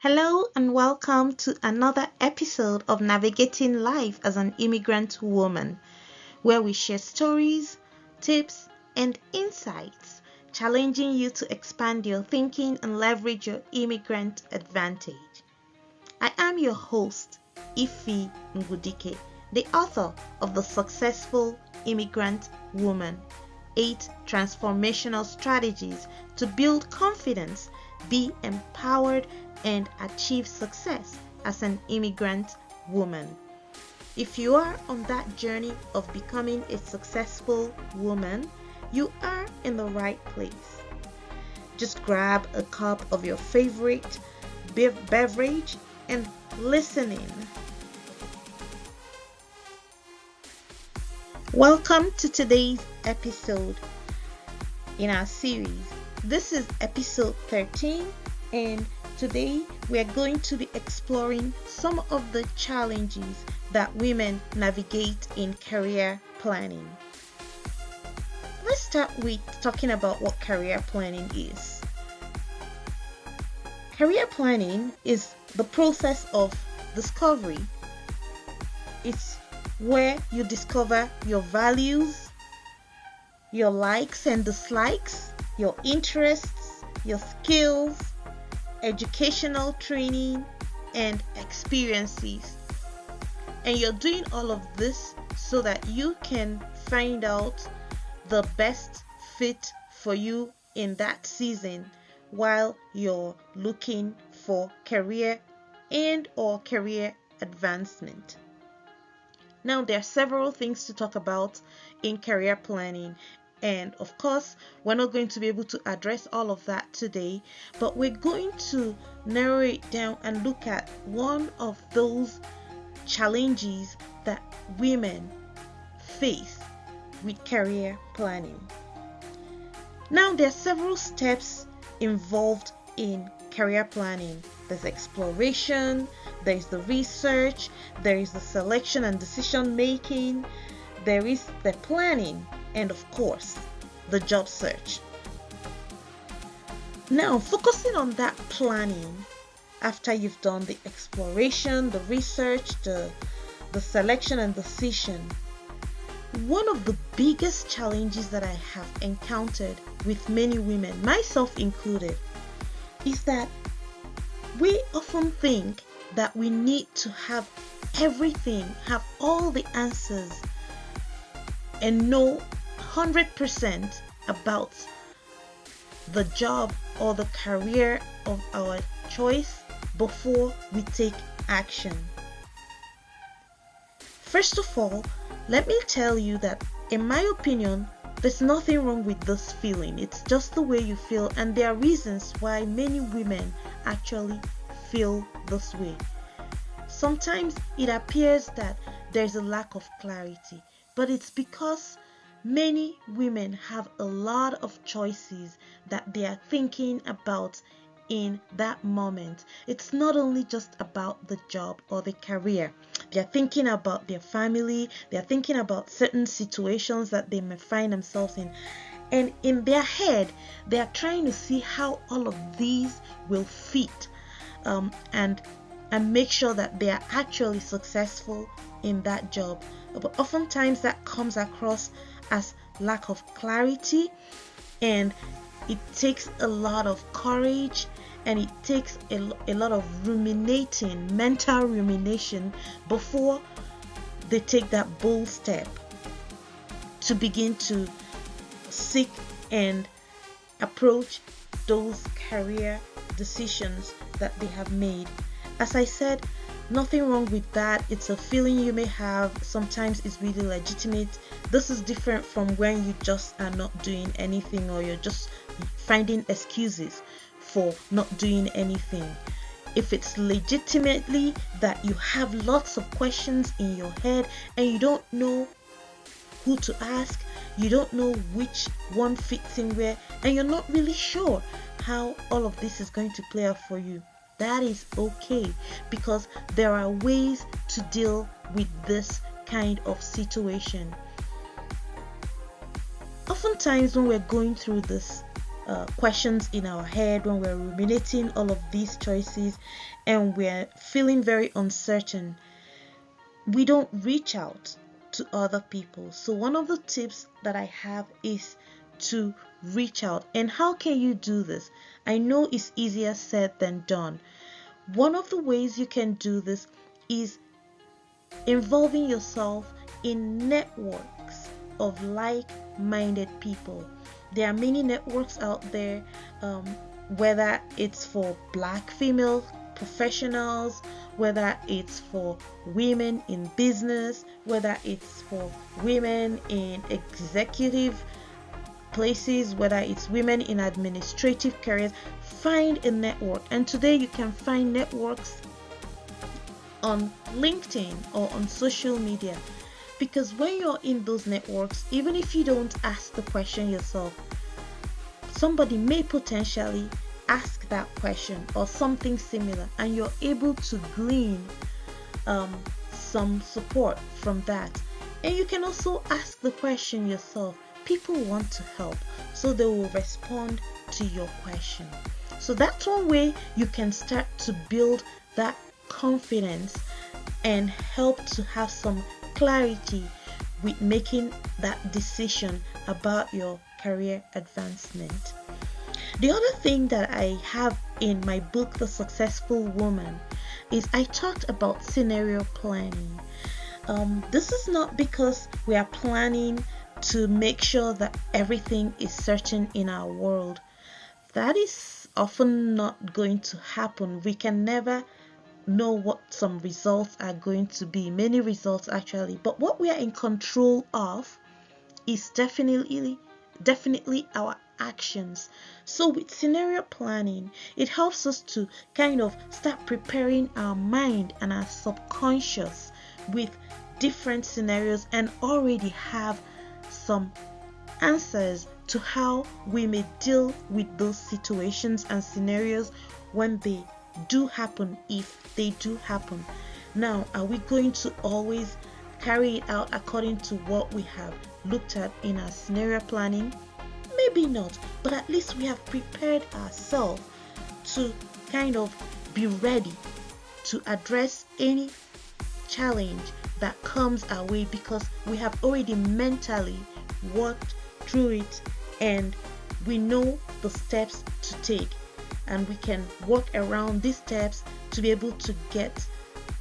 Hello and welcome to another episode of Navigating Life as an Immigrant Woman, where we share stories, tips, and insights, challenging you to expand your thinking and leverage your immigrant advantage. I am your host, Ifi Ngudike, the author of The Successful Immigrant Woman, 8 Transformational Strategies to Build Confidence, Be Empowered, and achieve success as an immigrant woman. If you are on that journey of becoming a successful woman, you are in the right place. Just grab a cup of your favorite beverage and listen in. Welcome to today's episode in our series. This is episode 13, and today we are going to be exploring some of the challenges that women navigate in career planning. Let's start with talking about what career planning is. Career planning is the process of discovery. It's where you discover your values, your likes and dislikes, your interests, your skills, educational training, and experiences. And you're doing all of this so that you can find out the best fit for you in that season while you're looking for career and or career advancement. Now, there are several things to talk about in career planning. And of course, we're not going to be able to address all of that today, but we're going to narrow it down and look at one of those challenges that women face with career planning. Now, there are several steps involved in career planning. There's exploration, there's the research, there is the selection and decision making, there is the planning, and of course, the job search. Now, focusing on that planning, after you've done the exploration, the research, the selection and decision, one of the biggest challenges that I have encountered with many women, myself included, is that we often think that we need to have everything, have all the answers, and know 100% about the job or the career of our choice before we take action. First of all, let me tell you that, in my opinion, there's nothing wrong with this feeling. It's just the way you feel, and there are reasons why many women actually feel this way. Sometimes it appears that there's a lack of clarity, but it's because many women have a lot of choices that they are thinking about in that moment. It's not only just about the job or the career. They're thinking about their family, they're thinking about certain situations that they may find themselves in. And in their head, they are trying to see how all of these will fit and make sure that they are actually successful in that job. But oftentimes that comes across as lack of clarity, and it takes a lot of courage, and it takes a lot of mental rumination before they take that bold step to begin to seek and approach those career decisions that they have made. As I said, nothing wrong with that. It's a feeling you may have. Sometimes it's really legitimate. This is different from when you just are not doing anything, or you're just finding excuses for not doing anything. If it's legitimately that you have lots of questions in your head and you don't know who to ask, you don't know which one fits in where, and you're not really sure how all of this is going to play out for you, that is okay, because there are ways to deal with this kind of situation. Oftentimes when we're going through this, questions in our head, when we're ruminating all of these choices and we're feeling very uncertain, we don't reach out to other people. So one of the tips that I have is to reach out. And how can you do this? I know it's easier said than done. One of the ways you can do this is involving yourself in networks of like-minded people. There are many networks out there, whether it's for Black female professionals, whether it's for women in business, whether it's for women in executive places, whether it's women in administrative careers. Find a network. And today you can find networks on LinkedIn or on social media, because when you're in those networks, even if you don't ask the question yourself, somebody may potentially ask that question or something similar, and you're able to glean some support from that. And you can also ask the question yourself. People want to help, so they will respond to your question. So that's one way you can start to build that confidence and help to have some clarity with making that decision about your career advancement. The other thing that I have in my book, The Successful Woman, is I talked about scenario planning. This is not because we are planning to make sure that everything is certain in our world. That is often not going to happen. We can never know what some results are going to be, many results actually, but what we are in control of is definitely our actions. So with scenario planning, it helps us to kind of start preparing our mind and our subconscious with different scenarios and already have some answers to how we may deal with those situations and scenarios when they do happen, if they do happen. Now, are we going to always carry it out according to what we have looked at in our scenario planning? Maybe not, but at least we have prepared ourselves to kind of be ready to address any challenge that comes our way, because we have already mentally worked through it and we know the steps to take, and we can work around these steps to be able to get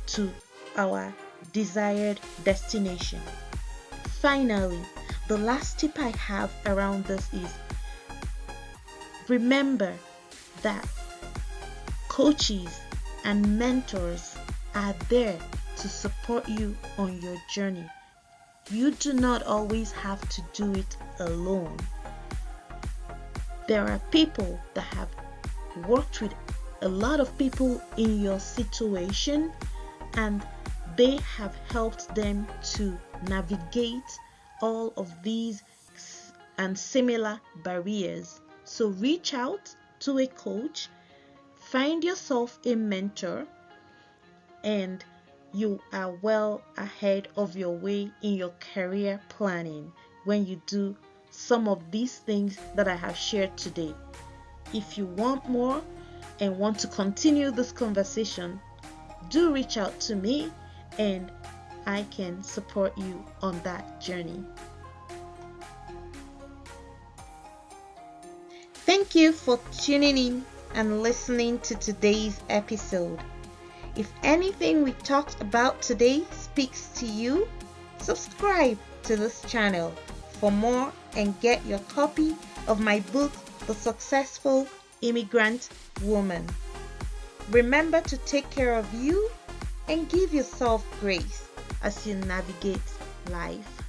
to our desired destination. Finally, the last tip I have around this is remember that coaches and mentors are there to support you on your journey. You do not always have to do it alone. There are people that have worked with a lot of people in your situation, and they have helped them to navigate all of these and similar barriers. So reach out to a coach, find yourself a mentor, and you are well ahead of your way in your career planning when you do some of these things that I have shared today. If you want more and want to continue this conversation, do reach out to me and I can support you on that journey. Thank you for tuning in and listening to today's episode. If anything we talked about today speaks to you, subscribe to this channel for more and get your copy of my book, The Successful Immigrant Woman. Remember to take care of you and give yourself grace as you navigate life.